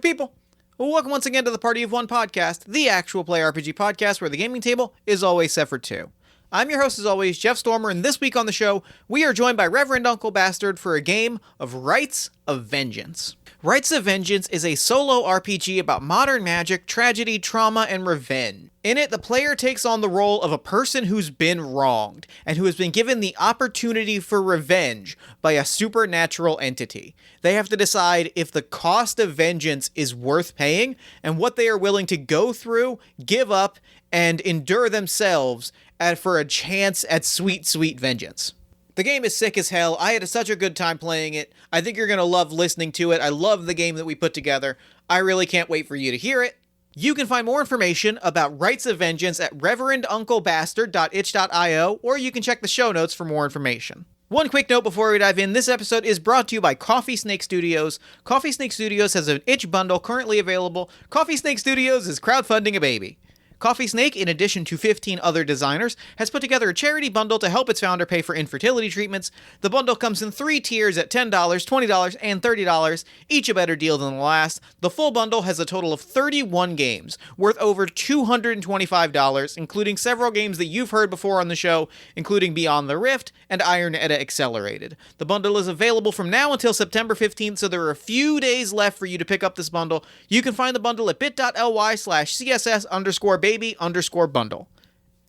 people. Welcome once again to the Party of One podcast, the actual play RPG podcast where the gaming table is always set for two. I'm your host as always, Jeff Stormer, and this week on the show, we are joined by Reverend Uncle Bastard for a game of Rites of Vengeance. Rites of Vengeance is a solo RPG about modern magic, tragedy, trauma, and revenge. In it, the player takes on the role of a person who's been wronged, and who has been given the opportunity for revenge by a supernatural entity. They have to decide if the cost of vengeance is worth paying, and what they are willing to go through, give up, and endure themselves for a chance at sweet, sweet vengeance. The game is sick as hell. I had such a good time playing it. I think you're going to love listening to it. I love the game that we put together. I really can't wait for you to hear it. You can find more information about Rites of Vengeance at reverendunclebastard.itch.io, or you can check the show notes for more information. One quick note before we dive in, this episode is brought to you by Coffee Snake Studios. Coffee Snake Studios has an itch bundle currently available. Coffee Snake Studios is crowdfunding a baby. Coffee Snake, in addition to 15 other designers, has put together a charity bundle to help its founder pay for infertility treatments. The bundle comes in 3 tiers at $10, $20, and $30, each a better deal than the last. The full bundle has a total of 31 games, worth over $225, including several games that you've heard before on the show, including Beyond the Rift and Iron Edda Accelerated. The bundle is available from now until September 15th, so there are a few days left for you to pick up this bundle. You can find the bundle at bit.ly/CSS_baby_bundle.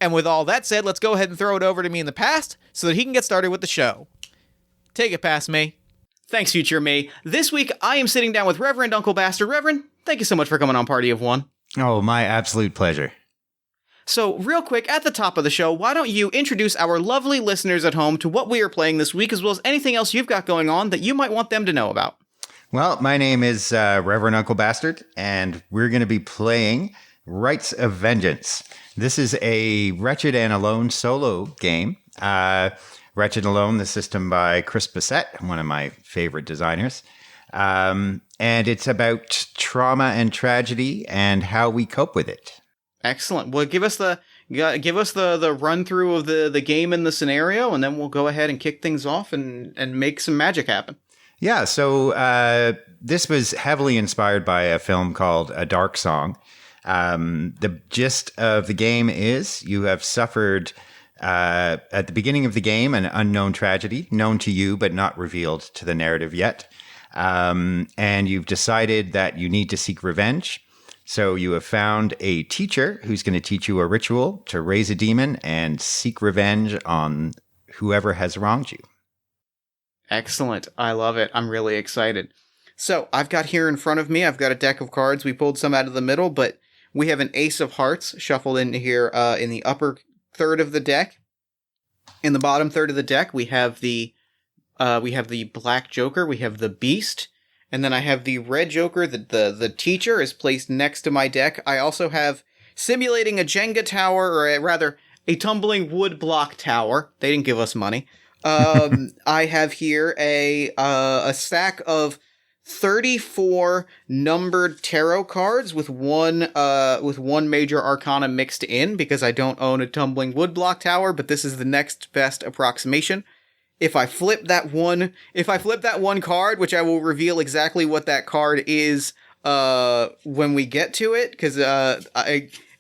And with all that said, let's go ahead and throw it over to me in the past so that he can get started with the show. Take it past me. Thanks, future me. This week, I am sitting down with Reverend Uncle Bastard. Reverend, thank you so much for coming on Party of One. Oh, my absolute pleasure. So, real quick, at the top of the show, why don't you introduce our lovely listeners at home to what we are playing this week, as well as anything else you've got going on that you might want them to know about. Well, my name is Reverend Uncle Bastard, and we're going to be playing Rites of Vengeance. This is a Wretched and Alone solo game. Wretched and Alone, the system by Chris Bissett, one of my favorite designers. And it's about trauma and tragedy and how we cope with it. Excellent. Well, give us the run through of the game and the scenario, and then we'll go ahead and kick things off and make some magic happen. Yeah, so this was heavily inspired by a film called A Dark Song. The gist of the game is you have suffered at the beginning of the game an unknown tragedy, known to you but not revealed to the narrative yet. And you've decided that you need to seek revenge. So you have found a teacher who's going to teach you a ritual to raise a demon and seek revenge on whoever has wronged you. Excellent. I love it. I'm really excited. So I've got here in front of me, I've got a deck of cards. We pulled some out of the middle, but we have an Ace of Hearts shuffled into here in the upper third of the deck. In the bottom third of the deck, we have the Black Joker, we have the Beast, and then I have the Red Joker. The Teacher is placed next to my deck. I also have, simulating a Jenga tower, or rather, a tumbling wood block tower. They didn't give us money. I have here a stack of 34 numbered tarot cards with one major arcana mixed in, because I don't own a tumbling wood block tower, but this is the next best approximation. If I flip that one card, which I will reveal exactly what that card is when we get to it, because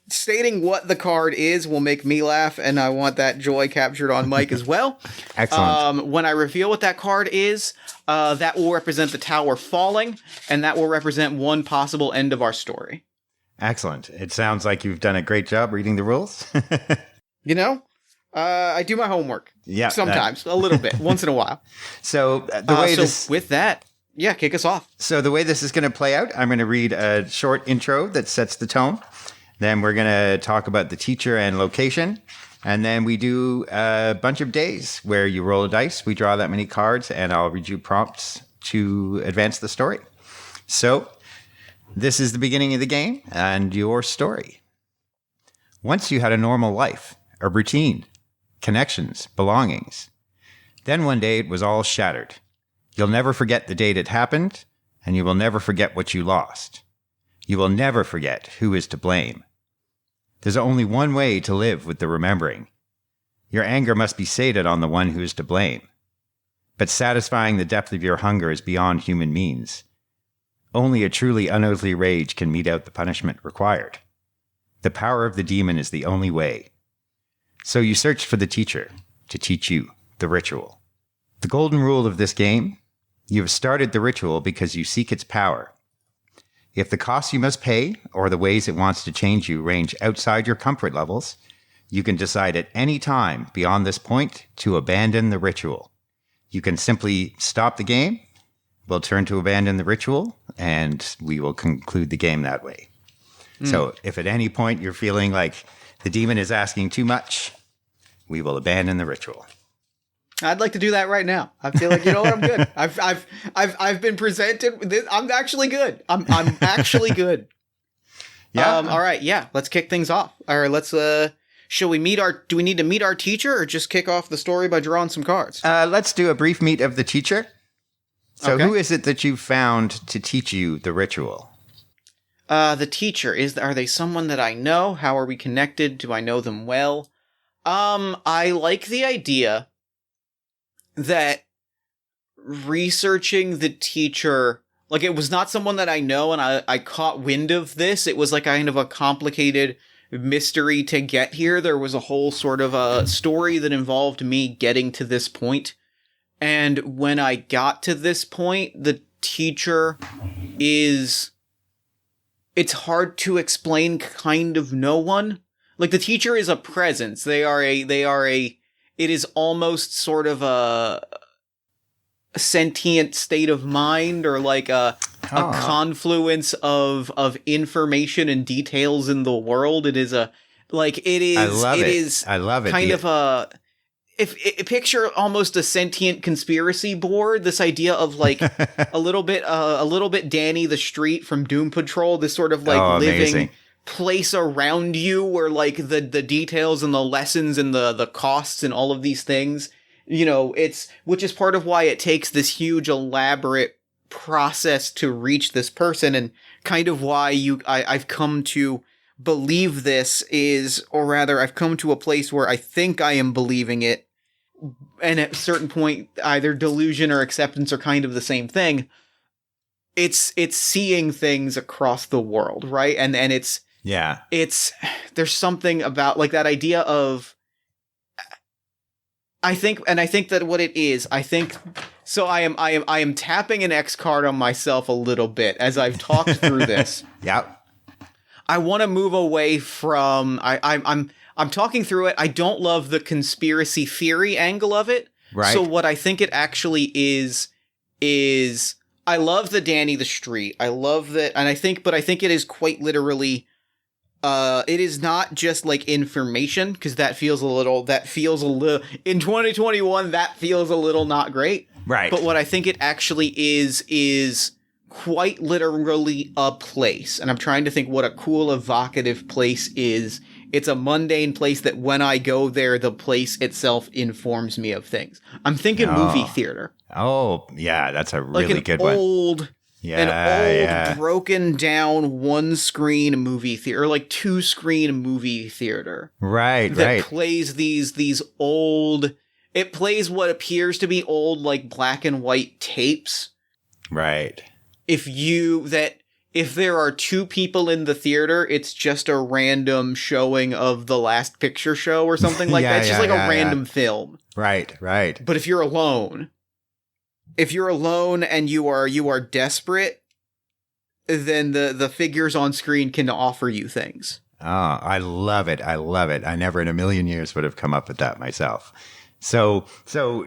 stating what the card is will make me laugh, and I want that joy captured on mic as well. Excellent. When I reveal what that card is, that will represent the tower falling, and that will represent one possible end of our story. Excellent. It sounds like you've done a great job reading the rules. You know, I do my homework. Yeah, sometimes a little bit, once in a while. So with that, yeah, kick us off. So the way this is going to play out, I'm going to read a short intro that sets the tone. Then we're going to talk about the teacher and location. And then we do a bunch of days where you roll a dice, we draw that many cards, and I'll read you prompts to advance the story. So this is the beginning of the game and your story. Once you had a normal life, a routine, connections, belongings. Then one day it was all shattered. You'll never forget the date it happened, and you will never forget what you lost. You will never forget who is to blame. There's only one way to live with the remembering. Your anger must be sated on the one who is to blame. But satisfying the depth of your hunger is beyond human means. Only a truly unearthly rage can mete out the punishment required. The power of the demon is the only way. So you search for the teacher to teach you the ritual. The golden rule of this game: you have started the ritual because you seek its power. If the costs you must pay or the ways it wants to change you range outside your comfort levels, you can decide at any time beyond this point to abandon the ritual. You can simply stop the game, we'll turn to abandon the ritual, and we will conclude the game that way. So if at any point you're feeling like the demon is asking too much, we will abandon the ritual. I'd like to do that right now. I feel like, you know what, I'm good. I've been presented with this. I'm actually good. I'm actually good. Yeah. All right. Yeah. Let's kick things off. All right. Let's. Do we need to meet our teacher, or just kick off the story by drawing some cards? Let's do a brief meet of the teacher. So Okay. Who is it that you found to teach you the ritual? The teacher are they someone that I know? How are we connected? Do I know them well? I like the idea that researching the teacher, like, it was not someone that I know, and I caught wind of this. It was like kind of a complicated mystery to get here. There was a whole sort of a story that involved me getting to this point. And when I got to this point, the teacher is... It's hard to explain, kind of no one. Like, the teacher is a presence. It is almost sort of a sentient state of mind, or like a confluence of information and details in the world. It is I love it. I love it. Kind of a... If picture almost a sentient conspiracy board, this idea of like a little bit Danny the Street from Doom Patrol, this sort of like living place around you where like the details and the lessons and the costs and all of these things, you know, which is part of why it takes this huge elaborate process to reach this person, and kind of why I've come to believe this or rather I've come to a place where I think I am believing it. And at a certain point, either delusion or acceptance are kind of the same thing. It's seeing things across the world, right? And there's something about like that idea of, I think that what it is, so I am tapping an X card on myself a little bit as I've talked through this. Yeah. I want to move away from, I'm talking through it. I don't love the conspiracy theory angle of it. Right. So what I think it actually is I love the Danny the Street. I love that. And I think it is quite literally, it is not just like information, because that feels a little, in 2021, that feels a little not great. Right. But what I think it actually is quite literally a place. And I'm trying to think what a cool, evocative place is. It's a mundane place that when I go there, the place itself informs me of things. I'm thinking movie theater. Oh, yeah, that's a really good one. An old, broken down one-screen movie theater, or like two-screen movie theater. Right, that plays these old... It plays what appears to be old, like, black and white tapes. Right. If there are two people in the theater, it's just a random showing of The Last Picture Show or something like that. It's just like a random film. Right. But if you're alone and you are desperate, then the figures on screen can offer you things. Oh, I love it. I never in a million years would have come up with that myself. So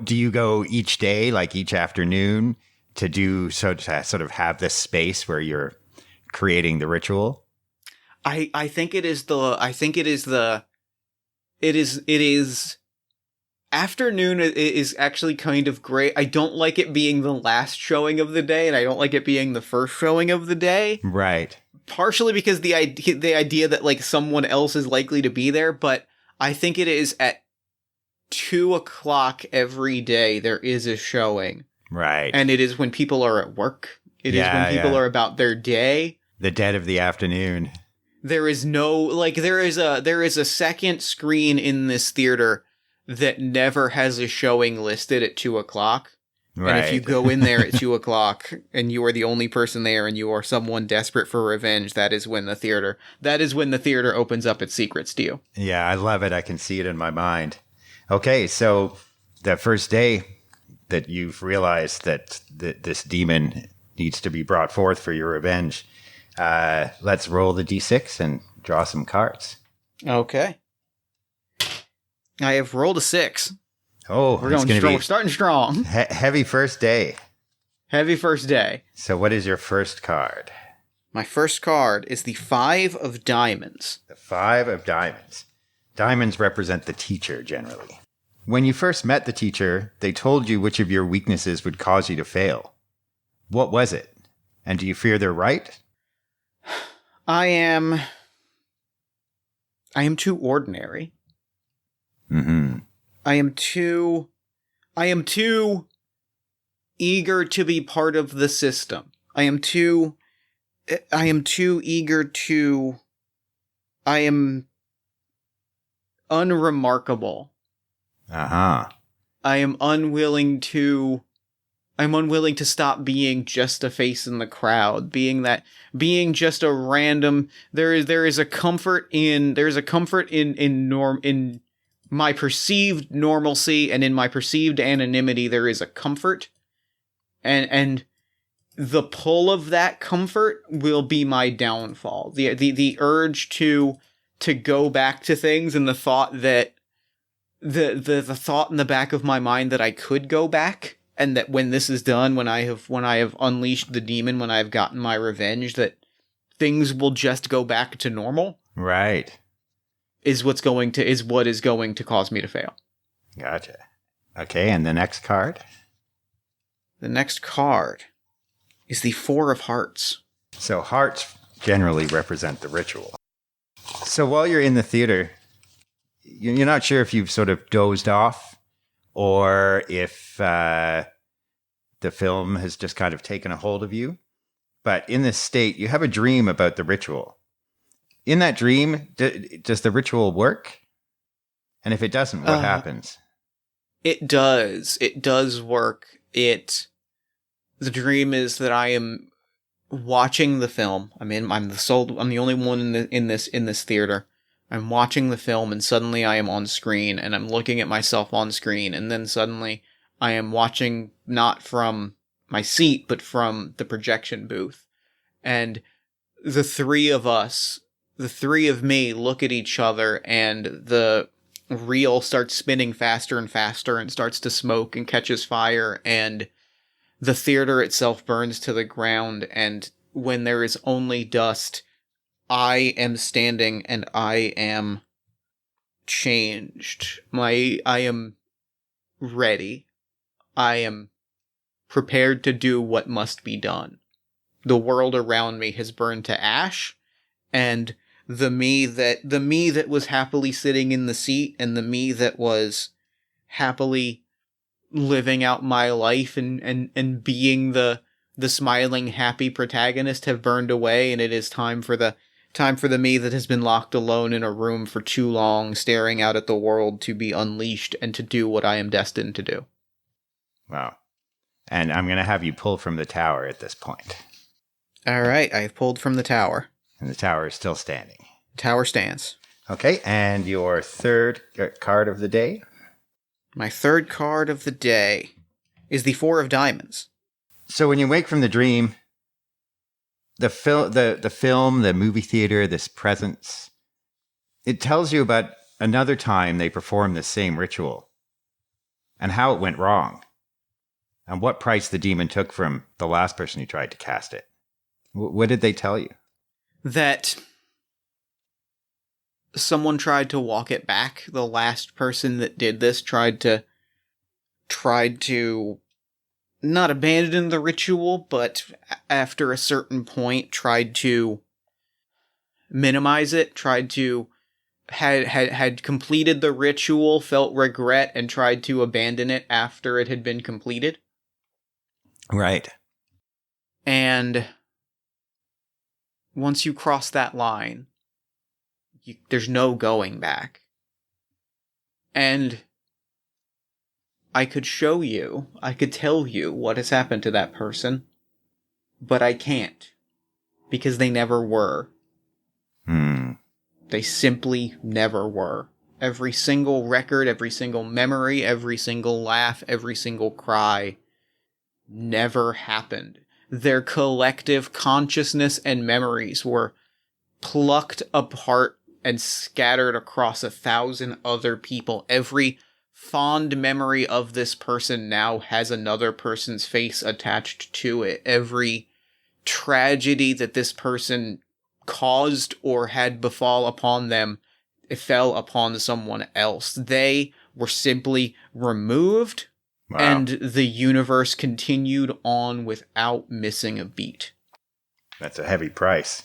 do you go each day, like each afternoon, to sort of have this space where you're creating the ritual? I think it is afternoon is actually kind of great. I don't like it being the last showing of the day, and I don't like it being the first showing of the day. Right. Partially because the idea that like someone else is likely to be there, but I think it is at 2:00 every day there is a showing. Right. And it is when people are at work. It is when people are about their day. The dead of the afternoon. There is a second screen in this theater that never has a showing listed at 2:00. And if you Right. go in there at 2 o'clock and you are the only person there and you are someone desperate for revenge, that is when the theater opens up its secrets to you. Yeah, I love it. I can see it in my mind. Okay, so that first day that you've realized that this demon needs to be brought forth for your revenge, let's roll the d6 and draw some cards. Okay. I have rolled a 6. Oh, We're it's going going to strong. be We're starting strong. heavy first day. Heavy first day. So what is your first card? My first card is the 5 of Diamonds. The 5 of Diamonds. Diamonds represent the teacher generally. When you first met the teacher, they told you which of your weaknesses would cause you to fail. What was it? And do you fear they're right? I am too ordinary. Mm-hmm. I am too eager to be part of the system. I am too eager to. I am unremarkable. Uh-huh. I'm unwilling to stop being just a face in the crowd, being just a random. There is a comfort in my perceived normalcy, and in my perceived anonymity there is a comfort, and the pull of that comfort will be my downfall. The urge to go back to things, and the thought that the thought in the back of my mind that I could go back, and that when this is done, when I have unleashed the demon, when I've gotten my revenge, that things will just go back to normal. Right. Is what is going to cause me to fail. Gotcha. Okay, and the next card? The next card is the 4 of Hearts. So hearts generally represent the ritual. So while you're in the theater, you're not sure if you've sort of dozed off or if the film has just kind of taken a hold of you. But in this state, you have a dream about the ritual. In that dream, does the ritual work? And if it doesn't, what happens? It does. It does work. The dream is that I am watching the film. I'm the only one in this theater. I'm watching the film, and suddenly I am on screen, and I'm looking at myself on screen, and then suddenly I am watching not from my seat, but from the projection booth. And the three of me look at each other, and the reel starts spinning faster and faster and starts to smoke and catches fire, and the theater itself burns to the ground, and when there is only dust, I am standing and I am changed. I am ready. I am prepared to do what must be done. The world around me has burned to ash, and the me that was happily sitting in the seat, and the me that was happily living out my life and being the smiling, happy protagonist have burned away, and it is time for the me that has been locked alone in a room for too long, staring out at the world, to be unleashed and to do what I am destined to do. Wow. And I'm going to have you pull from the tower at this point. All right, I have pulled from the tower. And the tower is still standing. Tower stands. Okay, and your third card of the day? My third card of the day is the 4 of Diamonds. So when you wake from the dream, the film, the movie theater, this presence, it tells you about another time they performed the same ritual and how it went wrong and what price the demon took from the last person who tried to cast it. What did they tell you? That someone tried to walk it back. The last person that did this tried to not abandon the ritual, but after a certain point tried to minimize it, had completed the ritual, felt regret, and tried to abandon it after it had been completed. Right. And once you cross that line, there's no going back. And I could show you, I could tell you what has happened to that person, but I can't. Because they never were. They simply never were. Every single record, every single memory, every single laugh, every single cry never happened. Their collective consciousness and memories were plucked apart and scattered across 1,000 other people. Every fond memory of this person now has another person's face attached to it. Every tragedy that this person caused or had befall upon them, it fell upon someone else. They were simply removed, Wow. and the universe continued on without missing a beat. That's a heavy price.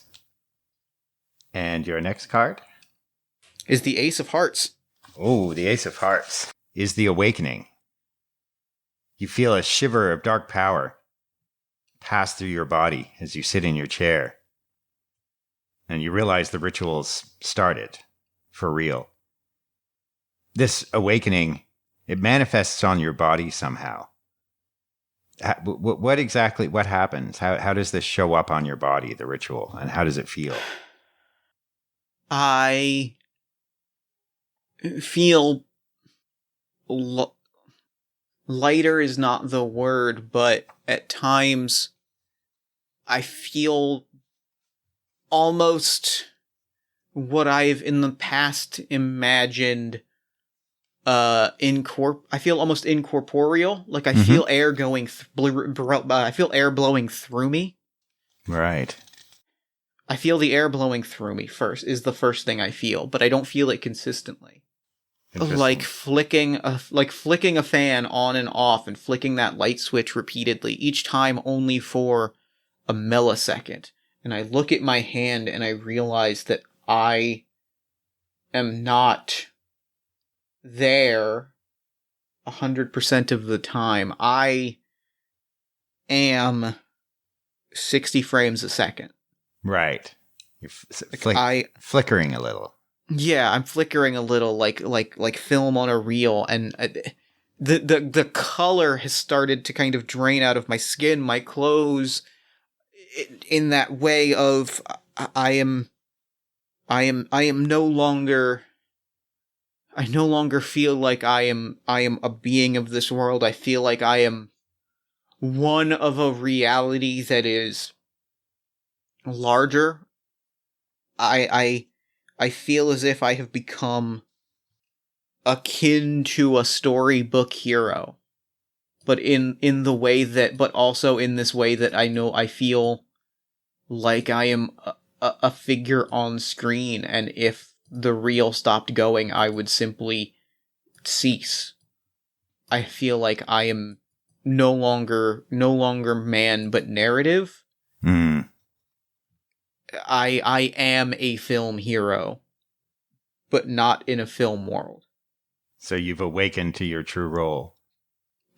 And your next card? Is the Ace of Hearts. Oh, the Ace of Hearts is the awakening. You feel a shiver of dark power pass through your body as you sit in your chair. And you realize the ritual's started for real. This awakening, it manifests on your body somehow. What exactly, what happens? How does this show up on your body, the ritual, and how does it feel? I feel lighter is not the word, but at times I feel almost what I've in the past imagined I feel almost incorporeal, like I feel air going I feel air blowing through me. Right. I feel the air blowing through me first is the first thing I feel, but I don't feel it consistently. Like flicking a fan on and off and flicking that light switch repeatedly, each time only for a millisecond. And I look at my hand and I realize that I am not there 100% of the time. I am 60 frames a second. Right. You're flickering a little. Yeah, I'm flickering a little like film on a reel, and the color has started to kind of drain out of my skin, my clothes, in that way of I am no longer. I no longer feel like I am a being of this world. I feel like I am one of a reality that is larger. I feel as if I have become akin to a storybook hero, but in the way that, but also in this way that I feel like I am a figure on screen, and if the reel stopped going, I would simply cease. I feel like I am no longer man, but narrative. I am a film hero, but not in a film world. So you've awakened to your true role.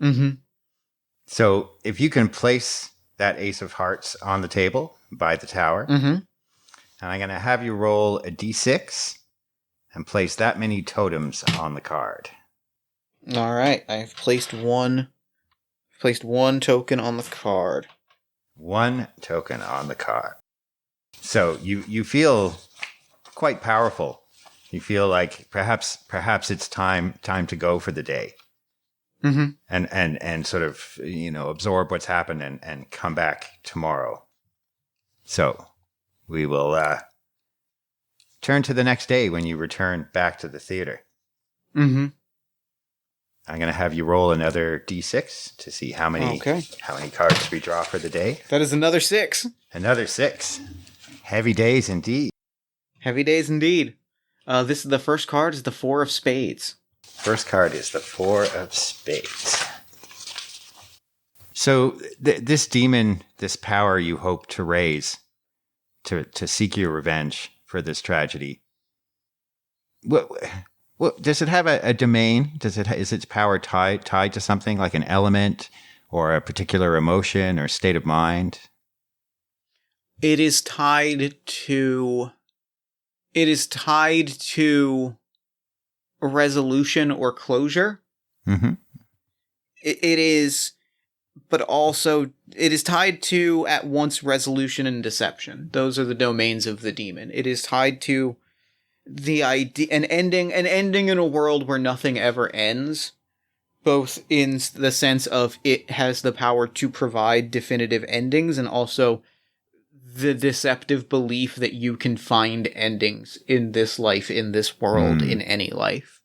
Mm-hmm. So if you can place that Ace of Hearts on the table by the tower, and I'm going to have you roll a d6 and place that many totems on the card. All right, I've placed one token on the card. One token on the card. So you feel quite powerful. You feel like perhaps it's time to go for the day. And sort of, absorb what's happened and come back tomorrow. So we will turn to the next day when you return back to the theater. I'm going to have you roll another d6 to see how many cards we draw for the day. That is another 6. Another 6. Heavy days indeed. Heavy days indeed. The first card is the Four of Spades. First card is the Four of Spades. So this demon, this power you hope to raise to seek your revenge for this tragedy. What does it have a domain? Is its power tied to something like an element or a particular emotion or state of mind? It is tied to resolution or closure. it is, but also it is tied to at once resolution and deception. Those are the domains of the demon. It is tied to the idea, an ending in a world where nothing ever ends, both in the sense of it has the power to provide definitive endings, and also the deceptive belief that you can find endings in this life, in this world, in any life.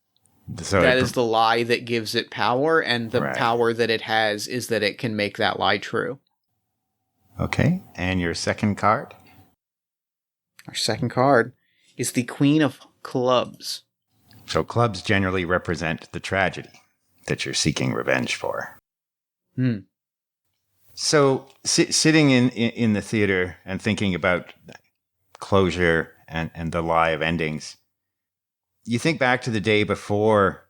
So that is the lie that gives it power, and the power that it has is that it can make that lie true. Okay, and your second card? Our second card is the Queen of Clubs. So clubs generally represent the tragedy that you're seeking revenge for. So sitting in the theater and thinking about closure and the lie of endings, you think back to the day before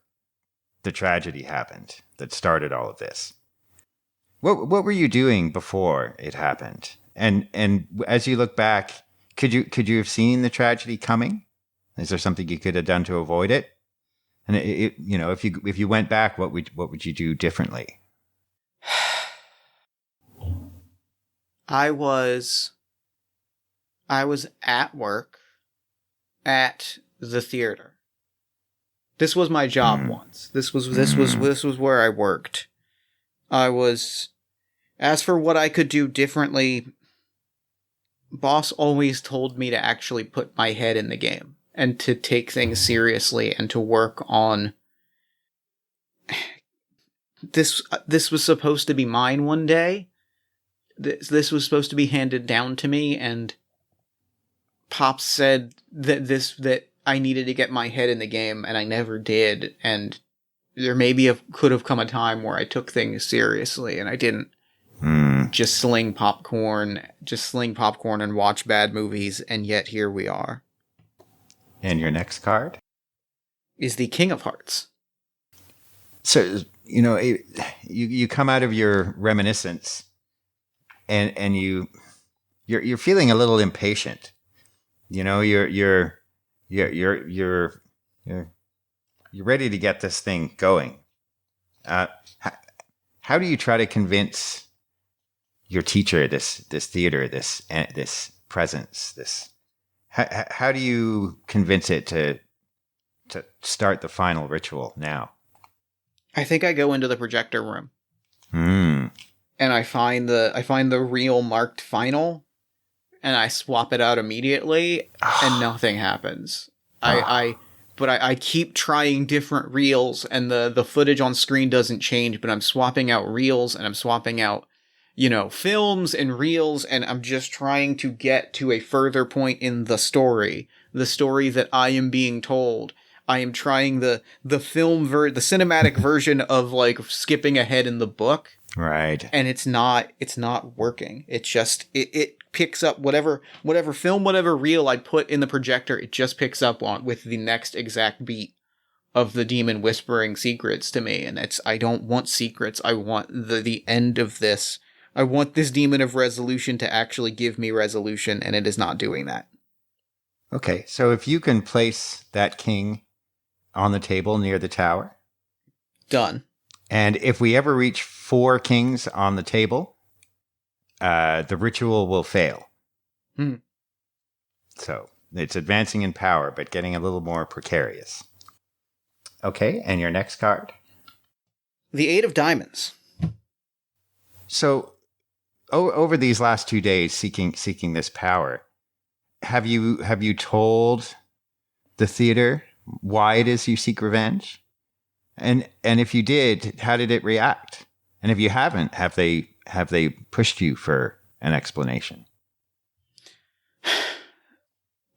the tragedy happened that started all of this. What were you doing before it happened? And as you look back, could you have seen the tragedy coming? Is there something you could have done to avoid it? And if you went back, what would you do differently? I was at work at the theater. This was my job once. This was where I worked. As for what I could do differently, boss always told me to actually put my head in the game and to take things seriously and to work on this. This was supposed to be mine one day. This was supposed to be handed down to me, and Pops said that I needed to get my head in the game, and I never did, and there could have come a time where I took things seriously, and I didn't just sling popcorn and watch bad movies, and yet here we are. And your next card? Is the King of Hearts. So, you come out of your reminiscence, and you're feeling a little impatient. You're ready to get this thing going. How do you try to convince your teacher, this theater, this presence, how do you convince it to start the final ritual now? I think I go into the projector room. And I find the real marked final, and I swap it out immediately, and nothing happens. But I keep trying different reels, and the footage on screen doesn't change, but I'm swapping out reels, and I'm swapping out, films and reels, and I'm just trying to get to a further point in the story that I am being told. I am trying the cinematic version of skipping ahead in the book. Right. And it's not working. It's just, it picks up whatever film, whatever reel I put in the projector, it just picks up on with the next exact beat of the demon whispering secrets to me. And I don't want secrets. I want the end of this. I want this demon of resolution to actually give me resolution, and it is not doing that. Okay. So if you can place that king on the table near the tower. Done. And if we ever reach 4 kings on the table, the ritual will fail. So it's advancing in power, but getting a little more precarious. Okay, and your next card? The 8 of Diamonds. So over these last 2 days seeking this power, have you told the theater why it is you seek revenge? And if you did, how did it react? And if you haven't, have they pushed you for an explanation?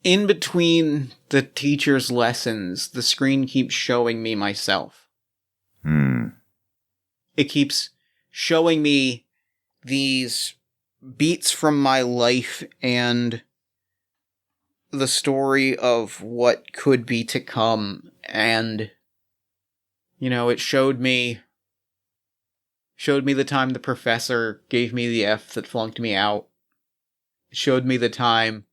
In between the teacher's lessons, the screen keeps showing me myself. It keeps showing me these beats from my life and the story of what could be to come, and it showed me the time the professor gave me the F that flunked me out. It showed me the time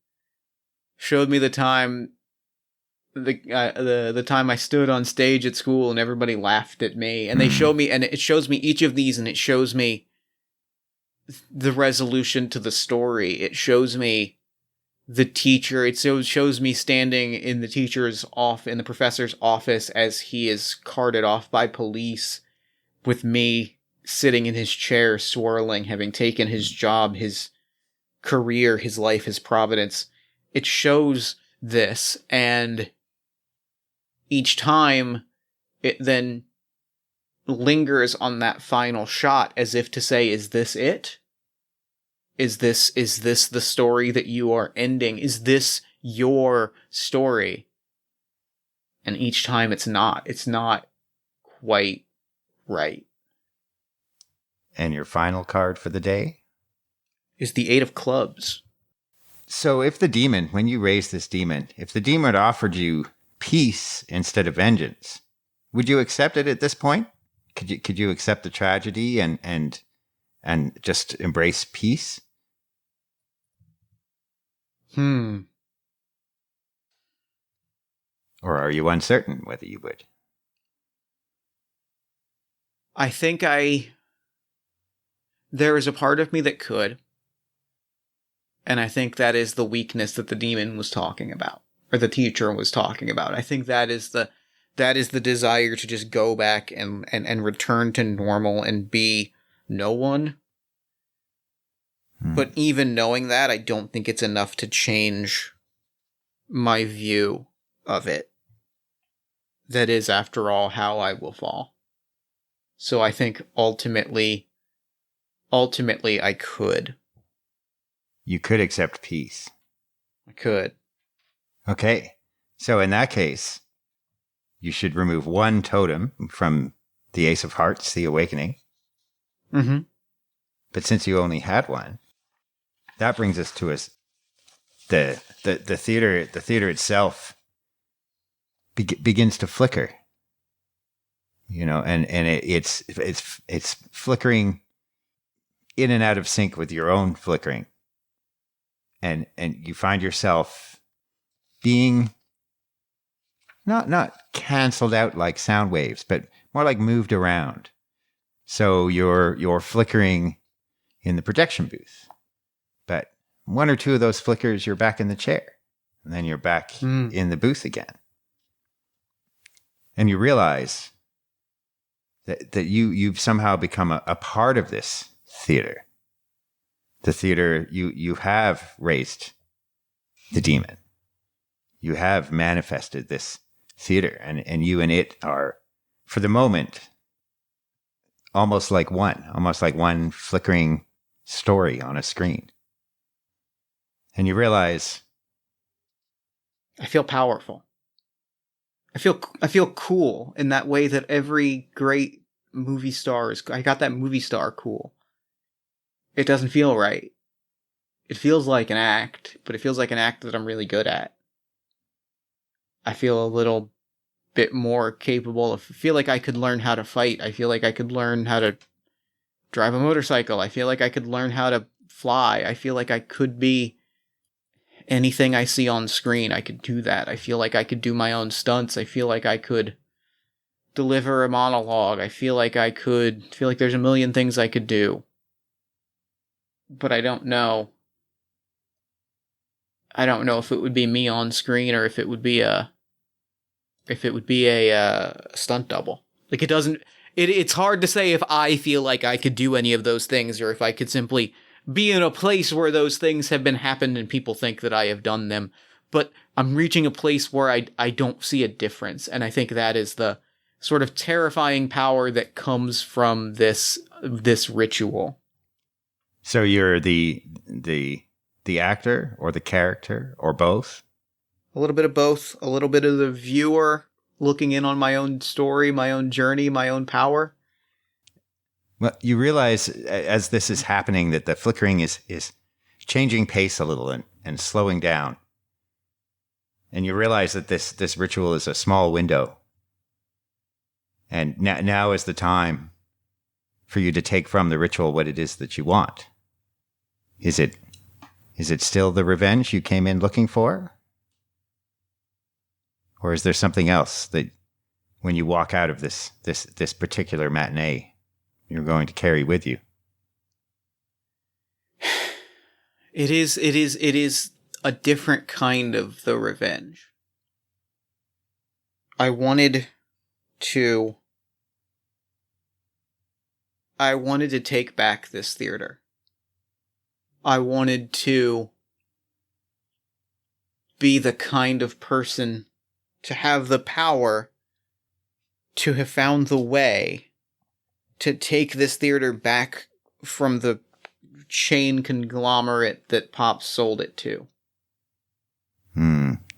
the time I stood on stage at school and everybody laughed at me, and they show me, and it shows me each of these, and it shows me the resolution to the story. It shows me the teacher. It shows me standing in the professor's office as he is carted off by police, with me sitting in his chair, swirling, having taken his job, his career, his life, his providence. It shows this, and each time it then lingers on that final shot as if to say, is this it? Is this the story that you are ending? Is this your story? And each time it's not quite right. And your final card for the day is the Eight of Clubs. So if the demon, when you raise this demon, if the demon offered you peace instead of vengeance, would you accept it at this point? Could you accept the tragedy and just embrace peace? Or are you uncertain whether you would? I think there is a part of me that could. And I think that is the weakness that the demon was talking about, or the teacher was talking about. I think that is the desire to just go back and return to normal and be no one. But even knowing that, I don't think it's enough to change my view of it. That is, after all, how I will fall. So I think ultimately I could. You could accept peace. I could. Okay. So in that case, you should remove one totem from the Ace of Hearts, the Awakening. Mm-hmm. But since you only had one, that brings us to the theater. The theater itself begins to flicker. You know, and it's flickering in and out of sync with your own flickering. And you find yourself being not canceled out like sound waves, but more like moved around. So you're flickering in the projection booth, but one or two of those flickers, you're back in the chair, and then you're back in the booth again. And you realize that you've somehow become a part of this theater. The theater, you have raised the demon. You have manifested this theater, and you and it are, for the moment, almost like one flickering story on a screen. And you realize, I feel powerful. I feel cool in that way that every great movie star is. I got that movie star cool. It doesn't feel right. It feels like an act, but it feels like an act that I'm really good at. I feel a little bit more capable of. I feel like I could learn how to fight. I feel like I could learn how to drive a motorcycle. I feel like I could learn how to fly. I feel like I could be anything I see on screen. I could do that. I feel like I could do my own stunts. I feel like I could deliver a monologue. I feel like there's a million things I could do. But I don't know. I don't know if it would be me on screen or if it would be a stunt double. Like, it's hard to say if I feel like I could do any of those things or if I could simply be in a place where those things have been happened and people think that I have done them. But I'm reaching a place where I don't see a difference. And I think that is the sort of terrifying power that comes from this ritual. so you're the actor or the character or both? A little bit of both. A little bit of the viewer looking in on my own story, my own journey, my own power. Well, you realize as this is happening that the flickering is changing pace a little and slowing down. And you realize that this ritual is a small window. And now is the time for you to take from the ritual what it is that you want. Is it still the revenge you came in looking for? Or is there something else that when you walk out of this particular matinee, you're going to carry with you? It is a different kind of the revenge. I wanted to take back this theater. I wanted to be the kind of person to have the power to have found the way to take this theater back from the chain conglomerate that Pop sold it to.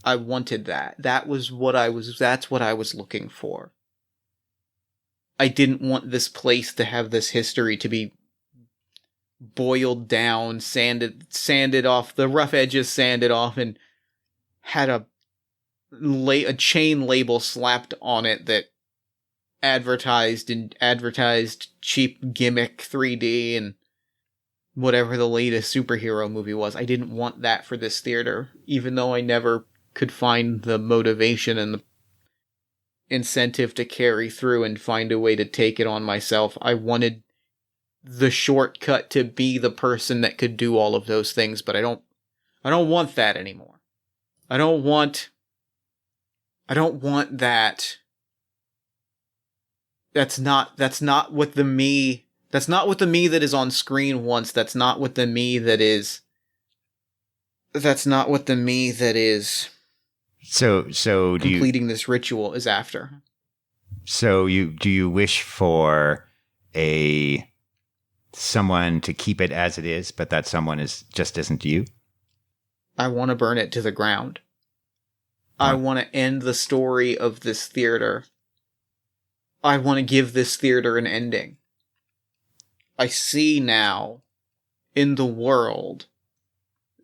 I wanted that. That's what I was looking for. I didn't want this place to have this history to be boiled down, sanded off, the rough edges sanded off, and had a chain label slapped on it that advertised cheap gimmick 3D and whatever the latest superhero movie was. I didn't want that for this theater, even though I never could find the motivation and the incentive to carry through and find a way to take it on myself. I wanted the shortcut to be the person that could do all of those things, but I don't want that anymore. I don't want that. That's not what the me that is on screen wants. That's not what the me that is. So do you completing this ritual is after. So do you wish for someone to keep it as it is, but that someone isn't you? I want to burn it to the ground. I want to end the story of this theater. I want to give this theater an ending. I see now in the world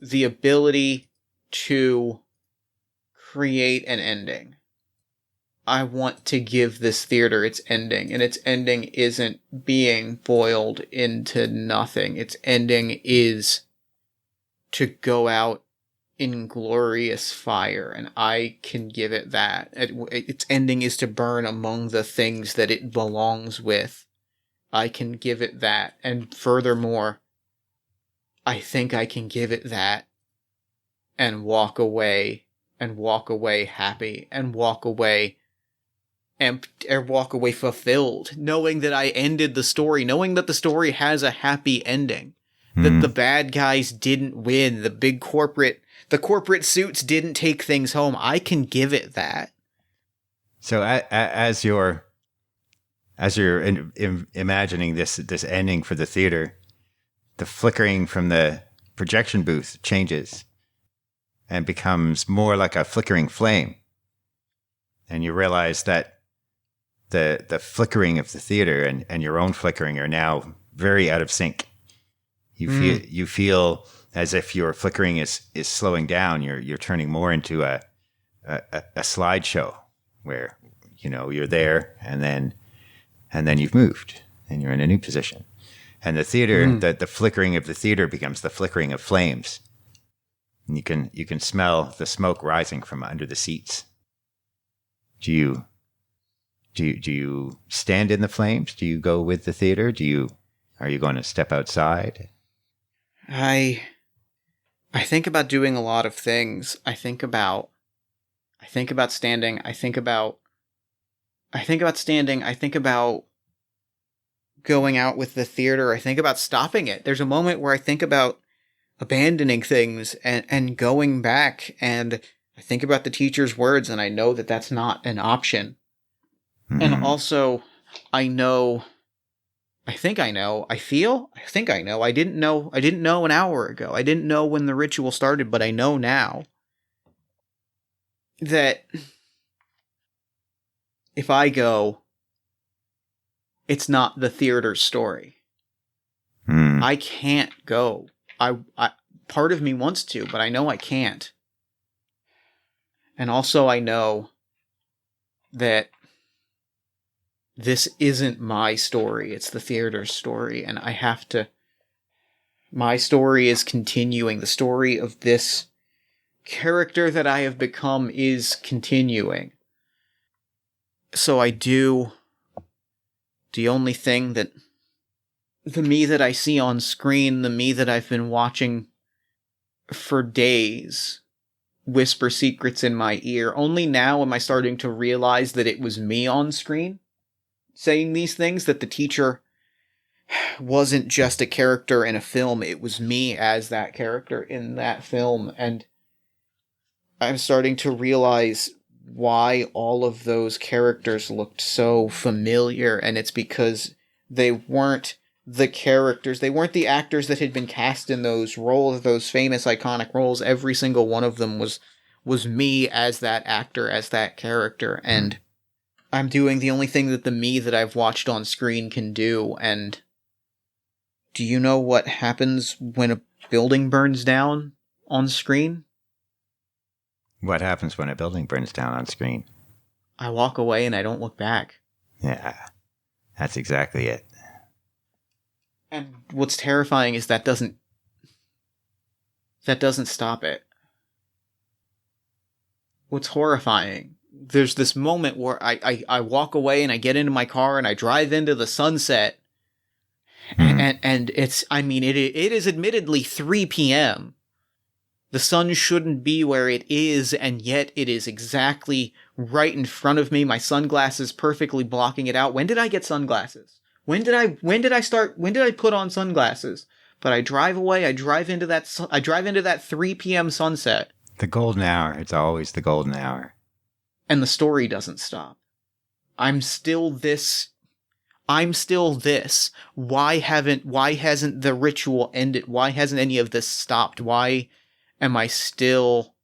the ability to create an ending. I want to give this theater its ending, and its ending isn't being boiled into nothing. Its ending is to go out in glorious fire, and I can give it that. Its ending is to burn among the things that it belongs with. I can give it that, and furthermore, I think I can give it that and walk away happy, and walk away fulfilled, knowing that I ended the story, knowing that the story has a happy ending, that the bad guys didn't win, the corporate suits didn't take things home. I can give it that. So as you're imagining this ending for the theater, the flickering from the projection booth changes and becomes more like a flickering flame. And you realize that the flickering of the theater and your own flickering are now very out of sync. You feel as if your flickering is slowing down. You're turning more into a slideshow where, you're there and then you've moved and you're in a new position. And the theater, the flickering of the theater becomes the flickering of flames. And you can smell the smoke rising from under the seats. Do you stand in the flames? Do you go with the theater? Are you going to step outside? I think about doing a lot of things. I think about standing. I think about standing. I think about going out with the theater. I think about stopping it. There's a moment where I think about abandoning things and going back, and I think about the teacher's words, and I know that that's not an option. And also, I didn't know an hour ago. I didn't know when the ritual started, but I know now that if I go, it's not the theater's story. I can't go. I part of me wants to, but I know I can't. And also I know that this isn't my story, it's the theater's story, and I have to... My story is continuing. The story of this character that I have become is continuing. So I do the only thing that the me that I see on screen, the me that I've been watching for days, whisper secrets in my ear. Only now am I starting to realize that it was me on screen saying these things, that the teacher wasn't just a character in a film, it was me as that character in that film. And I'm starting to realize why all of those characters looked so familiar, and it's because they weren't the characters, they weren't the actors that had been cast in those roles, those famous iconic roles. Every single one of them was me as that actor, as that character, and I'm doing the only thing that the me that I've watched on screen can do. And do you know what happens when a building burns down on screen? What happens when a building burns down on screen? I walk away and I don't look back. Yeah, that's exactly it. And what's terrifying is that doesn't stop it. What's horrifying, there's this moment where I walk away and I get into my car and I drive into the sunset. And it's, I mean, it is admittedly 3 p.m. The sun shouldn't be where it is, and yet it is exactly right in front of me. My sunglasses perfectly blocking it out. When did I get sunglasses? When did I put on sunglasses? But I drive away, I drive into that 3 p.m. sunset. The golden hour. It's always the golden hour. And the story doesn't stop. I'm still this. Why hasn't the ritual ended? Why hasn't any of this stopped? Why am I still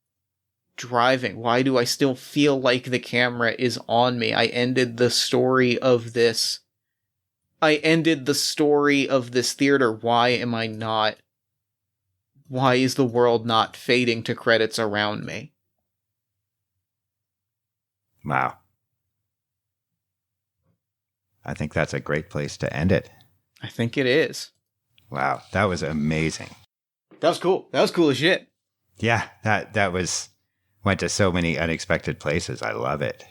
driving? Why do I still feel like the camera is on me? I ended the story of this theater. Why is the world not fading to credits around me? Wow. I think that's a great place to end it. I think it is. Wow, that was amazing. That was cool. That was cool as shit. Yeah, that went to so many unexpected places. I love it.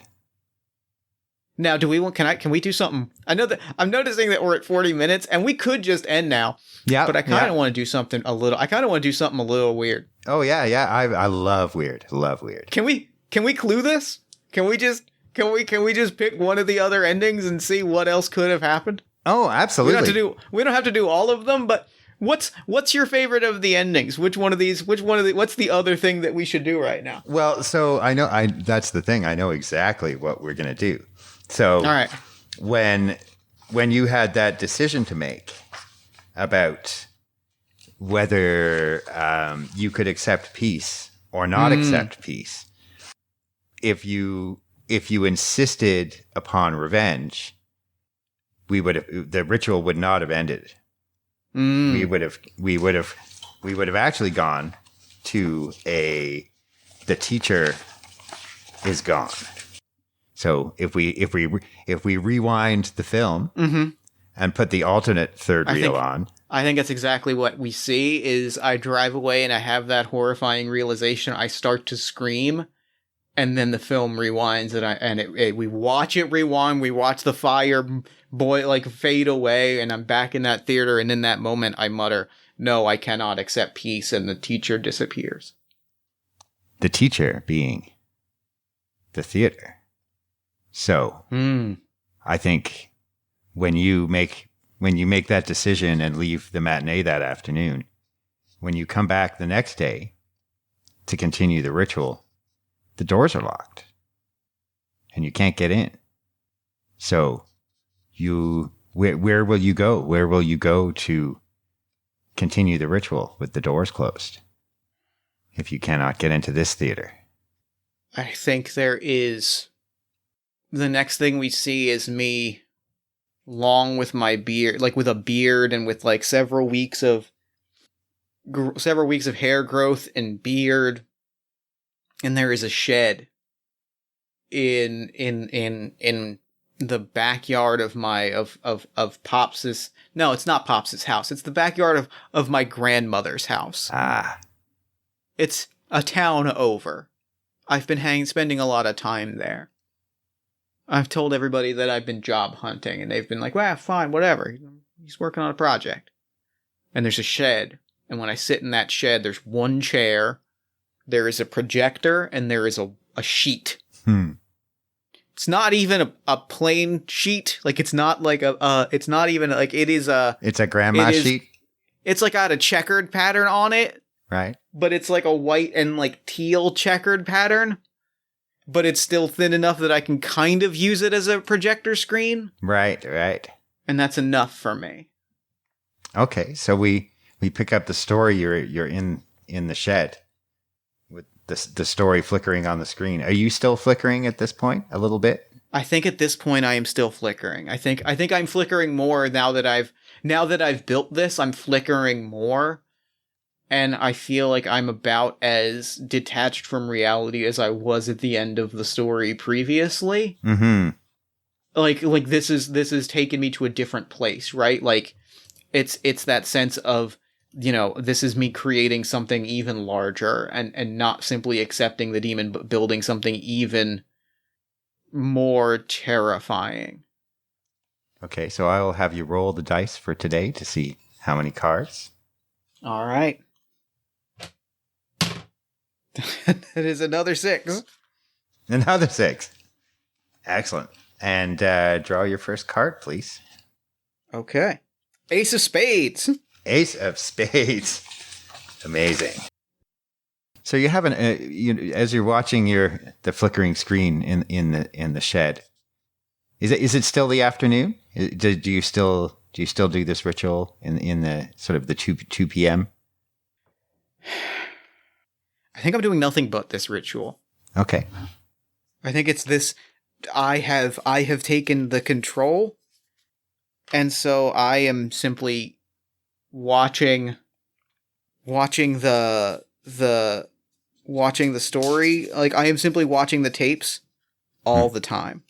Now, can we do something? I know that I'm noticing that we're at 40 minutes and we could just end now. Yeah. But I kind of want to do something a little weird. Oh yeah. I love weird. Love weird. Can we clue this? Can we just pick one of the other endings and see what else could have happened? Oh, absolutely. We don't have to do all of them, but what's your favorite of the endings? What's the other thing that we should do right now? Well, so that's the thing. I know exactly what we're going to do. So all right. When you had that decision to make about whether you could accept peace or not accept peace, if you insisted upon revenge, the ritual would not have ended. We would have actually gone to the teacher is gone. So if we rewind the film and put the alternate third reel on, I think that's exactly what we see. Is I drive away and I have that horrifying realization. I start to scream. And then the film rewinds we watch it rewind. We watch the fire fade away, and I'm back in that theater. And in that moment, I mutter, "No, I cannot accept peace." And the teacher disappears. The teacher being the theater. So I think when you make that decision and leave the matinee that afternoon, when you come back the next day to continue the ritual, the doors are locked and you can't get in. So where will you go? Where will you go to continue the ritual with the doors closed if you cannot get into this theater? I think there is. The next thing we see is me long with my beard, with a beard and with several weeks of hair growth and beard. And there is a shed in the backyard of Pops's. No, it's not Pops's house. It's the backyard of my grandmother's house. Ah. a town over. I've been spending a lot of time there. I've told everybody that I've been job hunting, and they've been like, well, fine, whatever. He's working on a project. And there's a shed. And when I sit in that shed, there's one chair, there is a projector, and there is a sheet. It's not even a plain sheet. Like, it's not like it's not even like, it is a... It's a grandma sheet? It's like got a checkered pattern on it. Right. But it's like a white and like teal checkered pattern. But it's still thin enough that I can kind of use it as a projector screen. Right. And that's enough for me. Okay, so we pick up the story. You're in the shed with the story flickering on the screen. Are you still flickering at this point a little bit? I think at this point I am still flickering. I think I'm flickering more now that I've built this. I'm flickering more, and I feel like I'm about as detached from reality as I was at the end of the story previously. Mm-hmm. Like this is taking me to a different place, right? Like it's that sense of, this is me creating something even larger and not simply accepting the demon, but building something even more terrifying. Okay, so I will have you roll the dice for today to see how many cards. All right. That is another 6. Another 6. Excellent. And draw your first card, please. Okay. Ace of Spades. Ace of Spades. Amazing. So you have as you're watching the flickering screen in the shed. Is it still the afternoon? Do you still do this ritual in the sort of the 2 p.m.? I think I'm doing nothing but this ritual. Okay. I think it's this. I have taken the control, and so I am simply watching the story. Like, I am simply watching the tapes all the time.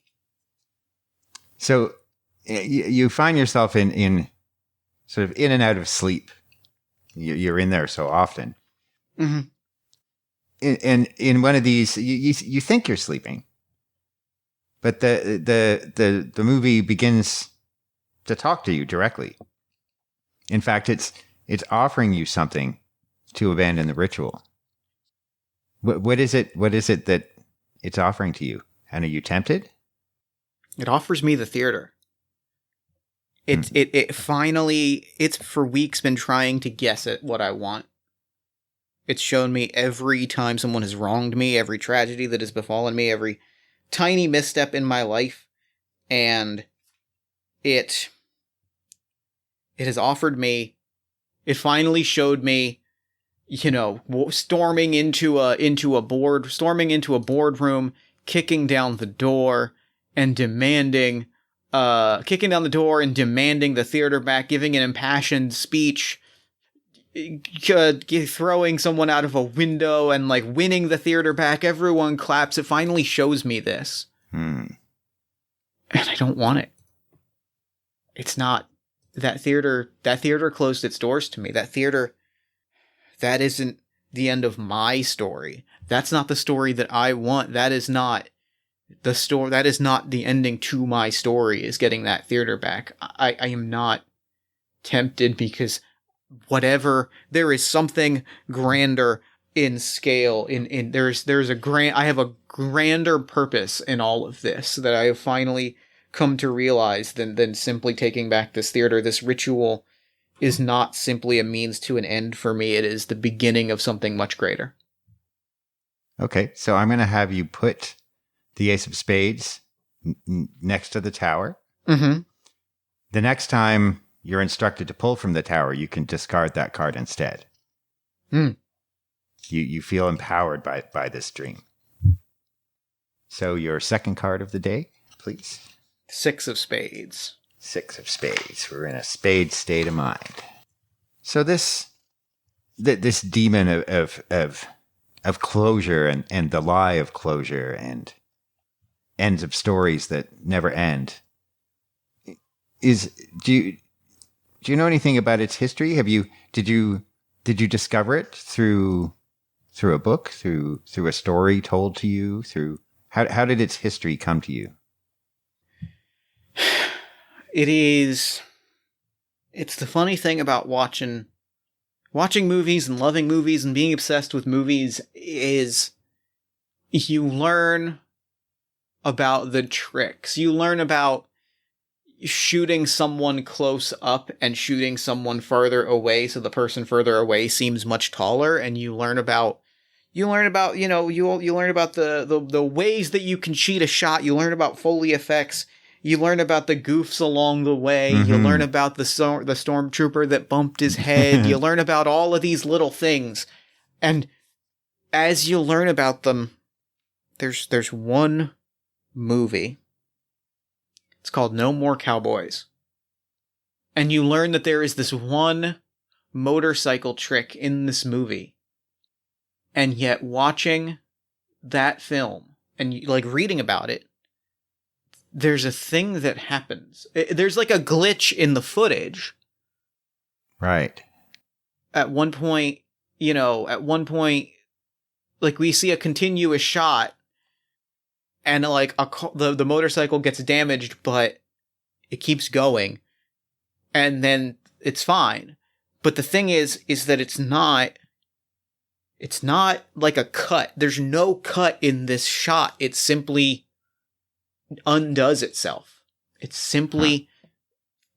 So you find yourself in sort of in and out of sleep. You're in there so often. Mm-hmm. And in one of these, you think you're sleeping, but the movie begins to talk to you directly. In fact, it's offering you something to abandon the ritual. What is it? What is it that it's offering to you? And are you tempted? It offers me the theater. It finally, it's for weeks been trying to guess at what I want. It's shown me every time someone has wronged me, every tragedy that has befallen me, every tiny misstep in my life, and it has offered me. It finally showed me, storming into a boardroom, kicking down the door and demanding the theater back, giving an impassioned speech, throwing someone out of a window and like winning the theater back. Everyone claps. It finally shows me this. And I don't want it. It's not that theater closed its doors to me. That isn't the end of my story. That's not the story that I want. That is not the story. That is not the ending to my story, is getting that theater back. I am not tempted because there is something grander in scale. I have a grander purpose in all of this that I have finally come to realize than simply taking back this theater. This ritual is not simply a means to an end for me. It is the beginning of something much greater. Okay, so I'm going to have you put the Ace of Spades next to the tower. Mm-hmm. The next time you're instructed to pull from the tower, you can discard that card instead. You feel empowered by this dream. So your second card of the day, please. 6 of Spades. 6 of Spades. We're in a spade state of mind. So this demon of closure and the lie of closure and ends of stories that never end do you know anything about its history? Did you discover it through Through a book, through a story told to you, through how did its history come to you? It's the funny thing about watching movies and loving movies and being obsessed with movies is you learn about the tricks. You learn about shooting someone close up and shooting someone further away so the person further away seems much taller, and you learn about you learn about the ways that you can cheat a shot. You learn about Foley effects. You learn about the goofs along the way. You learn about the stormtrooper that bumped his head. You learn about all of these little things. And as you learn about them, there's one movie. It's called No More Cowboys. And you learn that there is this one motorcycle trick in this movie. And yet watching that film and like reading about it, there's a thing that happens. There's like a glitch in the footage. Right. At one point, like we see a continuous shot and like the motorcycle gets damaged, but it keeps going and then it's fine. But the thing is that it's not like a cut. There's no cut in this shot. It simply undoes itself. It simply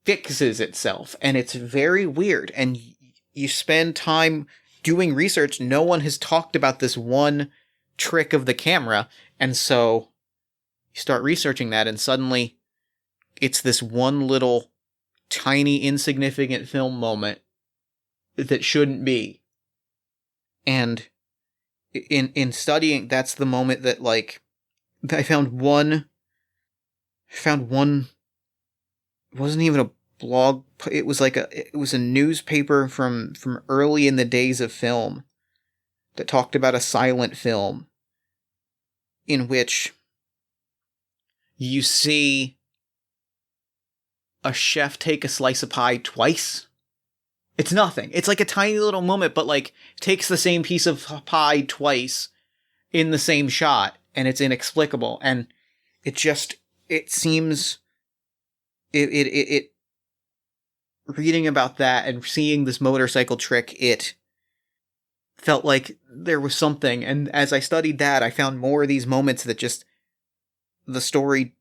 fixes itself, and it's very weird. And you spend time doing research. No one has talked about this one trick of the camera, and so you start researching that, and suddenly it's this one little tiny insignificant film moment that shouldn't be. And in studying, that's the moment that like I found one. It wasn't even a blog. It was a newspaper from early in the days of film that talked about a silent film in which you see a chef take a slice of pie twice. It's nothing. It's like a tiny little moment, but like takes the same piece of pie twice in the same shot, and it's inexplicable. And it seems reading about that and seeing this motorcycle trick, it felt like there was something. And as I studied that, I found more of these moments that just the story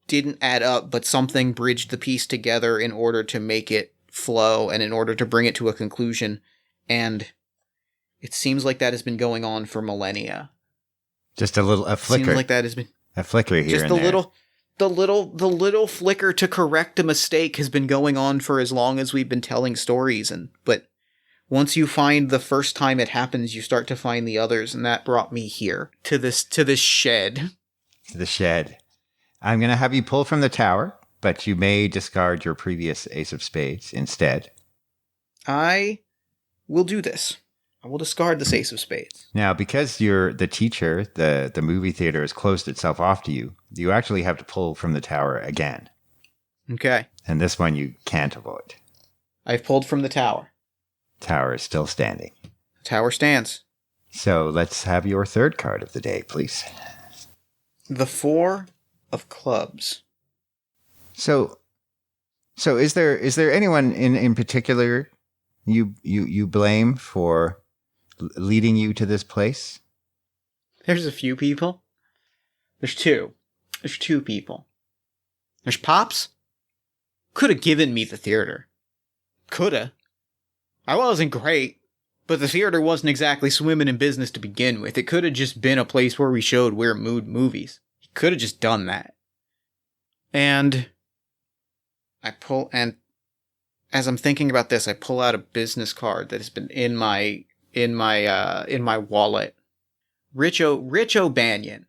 didn't add up, but something bridged the piece together in order to make it flow and in order to bring it to a conclusion. And it seems like that has been going on for millennia. Just a flicker. Seems like that has been a flicker here and there. The little flicker to correct a mistake has been going on for as long as we've been telling stories. But once you find the first time it happens, you start to find the others, and that brought me here to this shed. To the shed. I'm going to have you pull from the tower, but you may discard your previous Ace of Spades instead. I will do this. I will discard this Ace of Spades. Now, because you're the teacher, the movie theater has closed itself off to you. You actually have to pull from the tower again. Okay. And this one you can't avoid. I've pulled from the tower. Tower is still standing. Tower stands. So let's have your third card of the day, please. The Four of Clubs. So is there anyone in particular you blame for leading you to this place? There's a few people. There's two. There's two people. There's Pops. Could have given me the theater. Coulda. I wasn't great, but the theater wasn't exactly swimming in business to begin with. It could have just been a place where we showed weird mood movies. He could have just done that. And as I'm thinking about this, I pull out a business card that has been in my wallet. Rich O'Banion.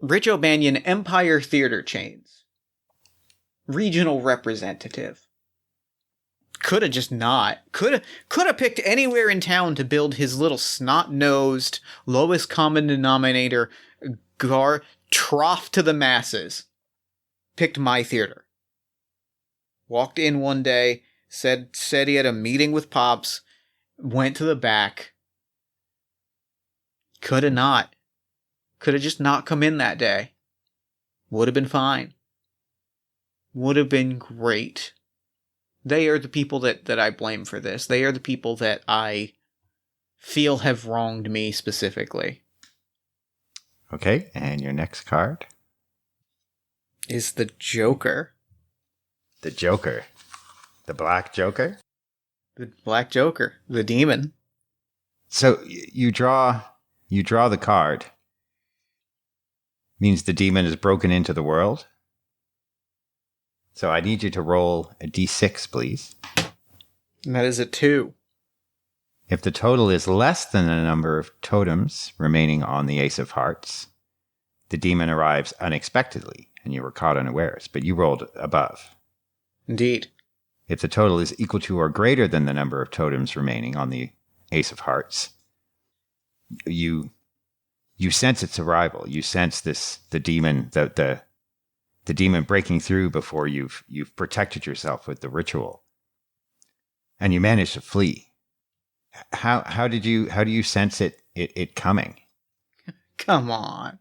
Rich O'Banion, Empire Theater Chains. Regional representative. Could have just not. Could have picked anywhere in town to build his little snot-nosed, lowest common denominator, trough to the masses. Picked my theater. Walked in one day, said he had a meeting with Pops, went to the back. Could have just not come in that day. Would have been fine. Would have been great. They are the people that I blame for this. They are the people that I feel have wronged me specifically. Okay, and your next card? Is the Joker. The Joker. The Black Joker? The Black Joker. The demon. So you draw the card. Means the demon is broken into the world. So I need you to roll a d6, please. And that is a 2. If the total is less than the number of totems remaining on the Ace of Hearts, the demon arrives unexpectedly and you were caught unawares, but you rolled above. Indeed. If the total is equal to or greater than the number of totems remaining on the Ace of Hearts, you sense its arrival. You sense the demon, the demon breaking through before you've protected yourself with the ritual, and you manage to flee. How do you sense it coming? Come on.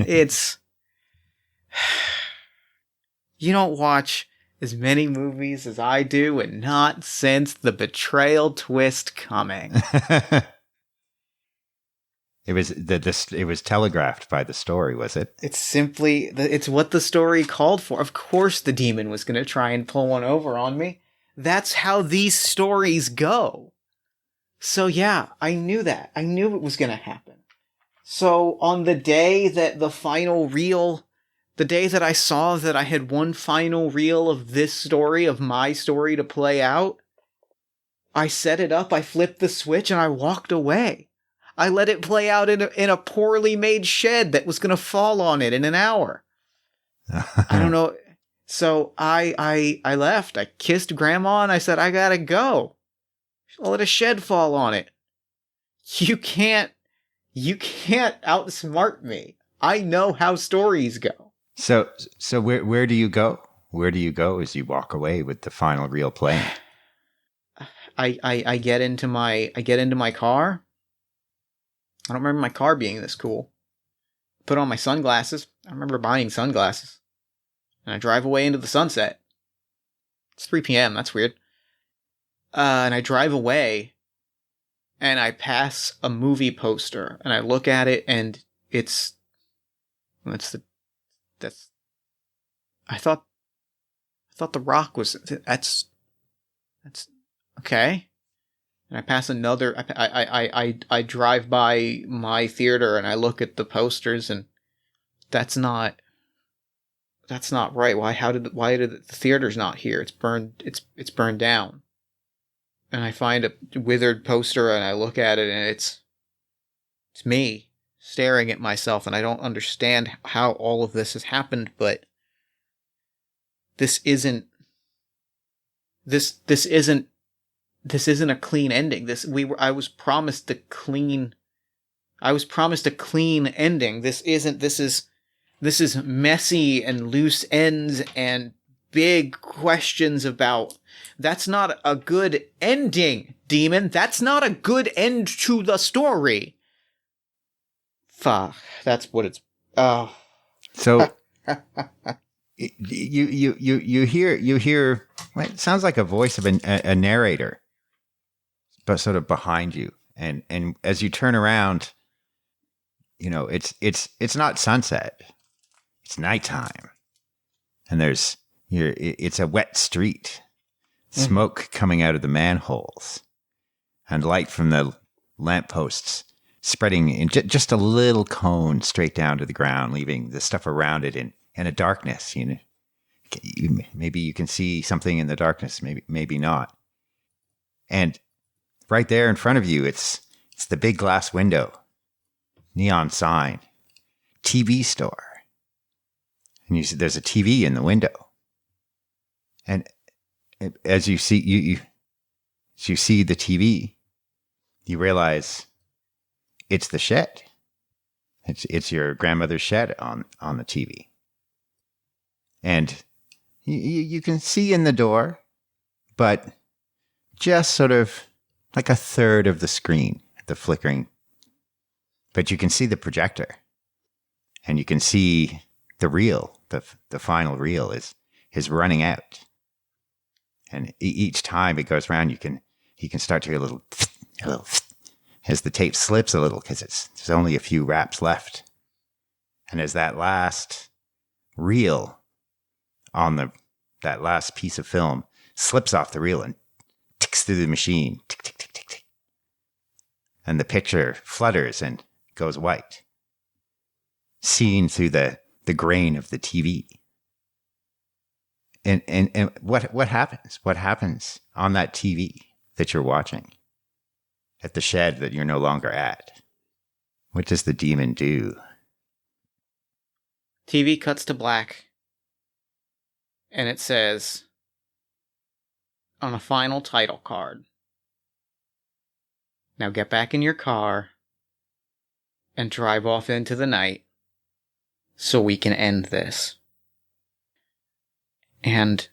It's you don't watch as many movies as I do and not sense the betrayal twist coming. It was telegraphed by the story, was it? It's what the story called for. Of course the demon was going to try and pull one over on me. That's how these stories go. So yeah, I knew that. I knew it was going to happen. So on the day that the day that I saw that I had one final reel of this story, of my story to play out, I set it up, I flipped the switch, and I walked away. I let it play out in a poorly made shed that was going to fall on it in an hour. I don't know. So I left. I kissed Grandma and I said, I gotta go. I'll let a shed fall on it. You can't outsmart me. I know how stories go. So where do you go? Where do you go as you walk away with the final reel playing? I get into my car. I don't remember my car being this cool. Put on my sunglasses. I remember buying sunglasses. And I drive away into the sunset. It's 3 p.m. That's weird. And I drive away. And I pass a movie poster. And I look at it and I thought The Rock was, that's okay. And I pass another, I drive by my theater and I look at the posters and that's not right. Why did the theater's not here? It's burned down. And I find a withered poster and I look at it and it's me staring at myself, and I don't understand how all of this has happened, but this isn't a clean ending. I was promised a clean ending. This is messy and loose ends and big questions about. That's not a good ending, demon. That's not a good end to the story. Fuck. That's what it's. Oh. So you hear. It sounds like a voice of a narrator, but sort of behind you, and as you turn around, it's not sunset. It's nighttime, and it's a wet street, smoke coming out of the manholes, and light from the lampposts spreading in just a little cone straight down to the ground, leaving the stuff around it in a darkness. Maybe you can see something in the darkness, maybe not. And right there in front of you, it's the big glass window, neon sign, TV store. And there's a TV in the window. And as you see the TV, you realize it's the shed. It's your grandmother's shed on the TV. And you can see in the door, but just sort of like a third of the screen, the flickering. But you can see the projector, and you can see the reel, the final reel is running out. And each time it goes around, you can start to hear a little as the tape slips a little, because there's only a few wraps left. And as that last reel on that last piece of film slips off the reel and ticks through the machine, tick, tick, tick, tick, tick, and the picture flutters and goes white, seen through the grain of the TV. And what happens? What happens on that TV that you're watching at the shed that you're no longer at? What does the demon do? TV cuts to black, and it says on a final title card, "Now get back in your car and drive off into the night so we can end this." And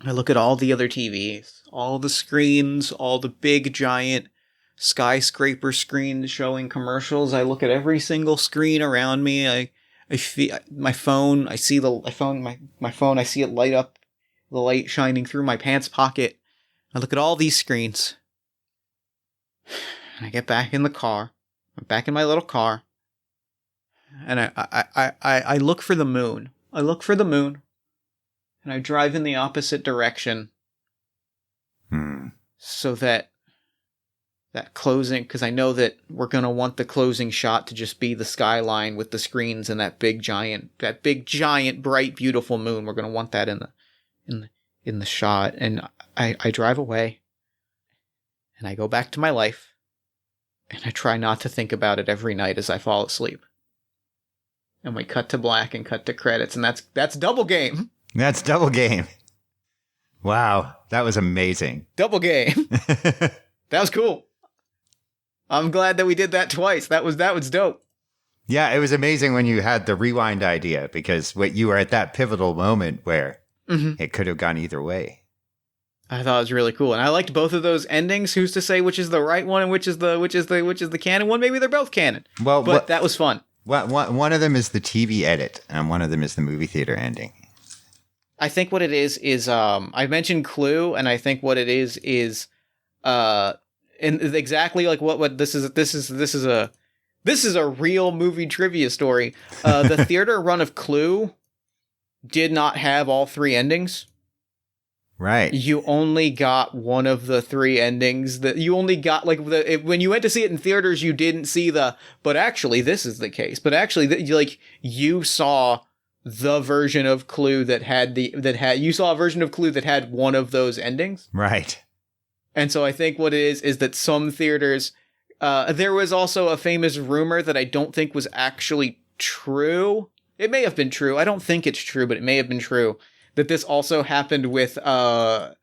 I look at all the other TVs, all the screens, all the big giant skyscraper screens showing commercials. I look at every single screen around me. I feel my phone. I see my phone. I see it light up, the light shining through my pants pocket. I look at all these screens, and I get back in the car. I'm back in my little car, and I look for the moon. I look for the moon, and I drive in the opposite direction, so that closing, because I know that we're going to want the closing shot to just be the skyline with the screens and that big giant bright beautiful moon. We're going to want that in the shot. And I drive away, and I go back to my life, and I try not to think about it every night as I fall asleep. And we cut to black and cut to credits, and that's double game. That's double game. Wow, that was amazing. Double game. That was cool. I'm glad that we did that twice. That was dope. Yeah, it was amazing when you had the rewind idea, because you were at that pivotal moment where it could have gone either way. I thought it was really cool, and I liked both of those endings. Who's to say which is the right one and which is the canon one? Maybe they're both canon. Well, but that was fun. One of them is the TV edit, and one of them is the movie theater ending. I think what it is I mentioned Clue, and I think what it is and exactly like what this is a real movie trivia story. The theater run of Clue did not have all three endings. Right. You only got one of the three endings. That you only got when you went to see it in theaters, you didn't see but actually this is the case. But actually, you saw the version of Clue you saw a version of Clue that had one of those endings. Right. And so I think what it is that some theaters, there was also a famous rumor that I don't think was actually true. It may have been true. I don't think it's true, but it may have been true, that this also happened with, talk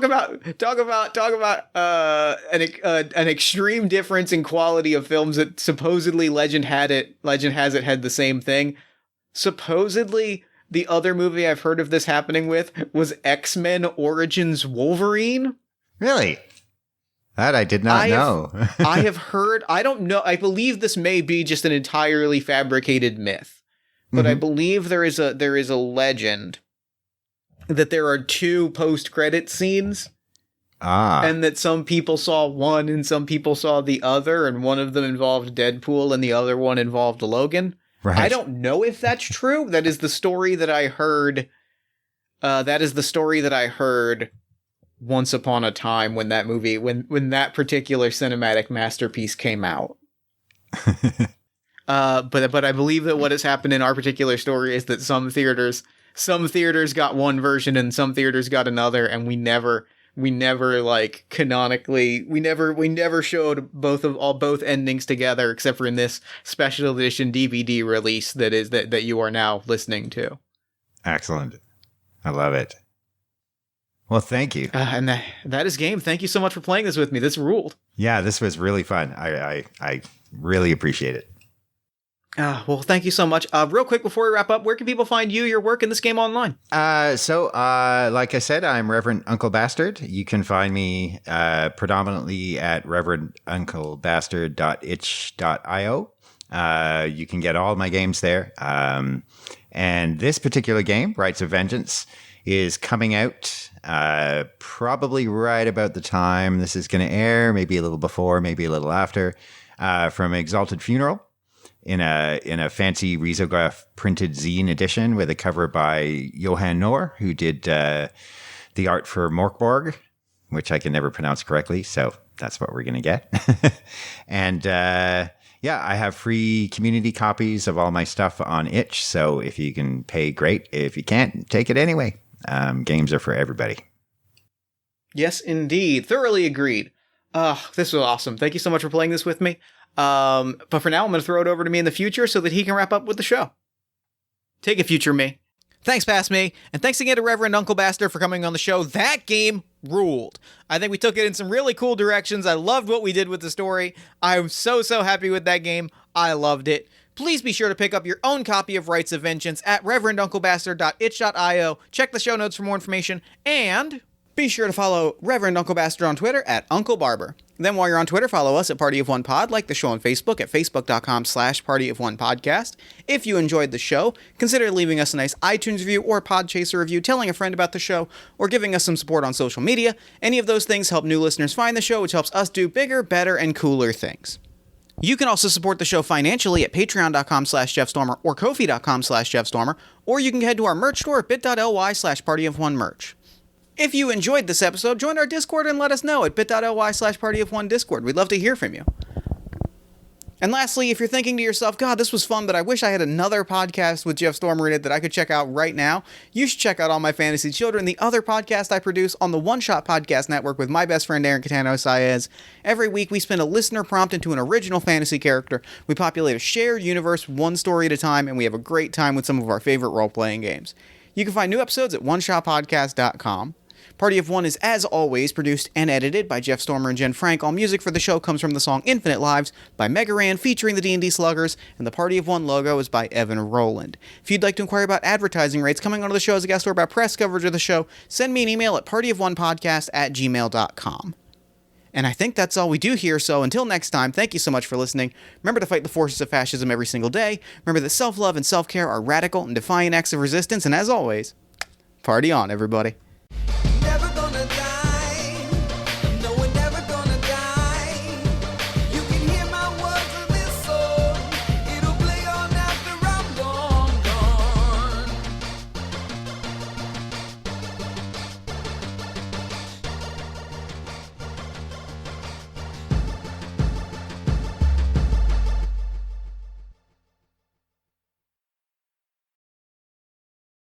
about an extreme difference in quality of films that supposedly legend has it had the same thing. Supposedly, the other movie I've heard of this happening with was X-Men Origins Wolverine. Really? That I did not know. I have heard, I don't know, I believe this may be just an entirely fabricated myth, but I believe there is a legend that there are two post-credit scenes. And that some people saw one and some people saw the other, and one of them involved Deadpool and the other one involved Logan. Right. I don't know if that's true. That is the story that I heard. Once upon a time when that movie, when that particular cinematic masterpiece came out. But I believe that what has happened in our particular story is that some theaters got one version and some theaters got another, and we never canonically, we never showed both endings together, except for in this special edition DVD release that you are now listening to. Excellent. I love it. Well, thank you. And that is game. Thank you so much for playing this with me. This ruled. Yeah, this was really fun. I really appreciate it. Well, thank you so much. Real quick before we wrap up, where can people find you, your work, and this game online? Like I said, I'm Reverend Uncle Bastard. You can find me predominantly at reverenduncle.bastard.itch.io. You can get all my games there. And this particular game, Rites of Vengeance, is coming out probably right about the time this is going to air, maybe a little before, maybe a little after, from Exalted Funeral. In a fancy risograph printed zine edition with a cover by Johan Noor, who did the art for Morkborg, which I can never pronounce correctly. So that's what we're going to get. And I have free community copies of all my stuff on Itch. So if you can pay, great. If you can't, take it anyway. Games are for everybody. Yes, indeed. Thoroughly agreed. This was awesome. Thank you so much for playing this with me. But for now, I'm going to throw it over to me in the future so that he can wrap up with the show. Take it, future me. Thanks, past me. And thanks again to Reverend Uncle Bastard for coming on the show. That game ruled. I think we took it in some really cool directions. I loved what we did with the story. I'm so happy with that game. I loved it. Please be sure to pick up your own copy of Rites of Vengeance at reverenduncle.bastard.itch.io. Check the show notes for more information. And be sure to follow Reverend Uncle Bastard on Twitter at Uncle Barber. Then while you're on Twitter, follow us at Party of One Pod, like the show on Facebook at facebook.com/partyofonepodcast. If you enjoyed the show, consider leaving us a nice iTunes review or Podchaser review, telling a friend about the show, or giving us some support on social media. Any of those things help new listeners find the show, which helps us do bigger, better, and cooler things. You can also support the show financially at patreon.com/JeffStormer or ko-fi.com/JeffStormer, or you can head to our merch store at bit.ly/partyofonemerch. If you enjoyed this episode, join our Discord and let us know at bit.ly/partyofonediscord. We'd love to hear from you. And lastly, if you're thinking to yourself, God, this was fun, but I wish I had another podcast with Jeff Stormer in it that I could check out right now, you should check out All My Fantasy Children, the other podcast I produce on the One Shot Podcast Network with my best friend Aaron Catano Saez. Every week, we spin a listener prompt into an original fantasy character. We populate a shared universe, one story at a time, and we have a great time with some of our favorite role-playing games. You can find new episodes at oneshotpodcast.com. Party of One is, as always, produced and edited by Jeff Stormer and Jen Frank. All music for the show comes from the song Infinite Lives by Mega Ran featuring the D&D Sluggers, and the Party of One logo is by Evan Rowland. If you'd like to inquire about advertising rates, coming onto the show as a guest, or about press coverage of the show, send me an email at partyofonepodcast@gmail.com. And I think that's all we do here, so until next time, thank you so much for listening. Remember to fight the forces of fascism every single day. Remember that self-love and self-care are radical and defiant acts of resistance, and as always, party on, everybody.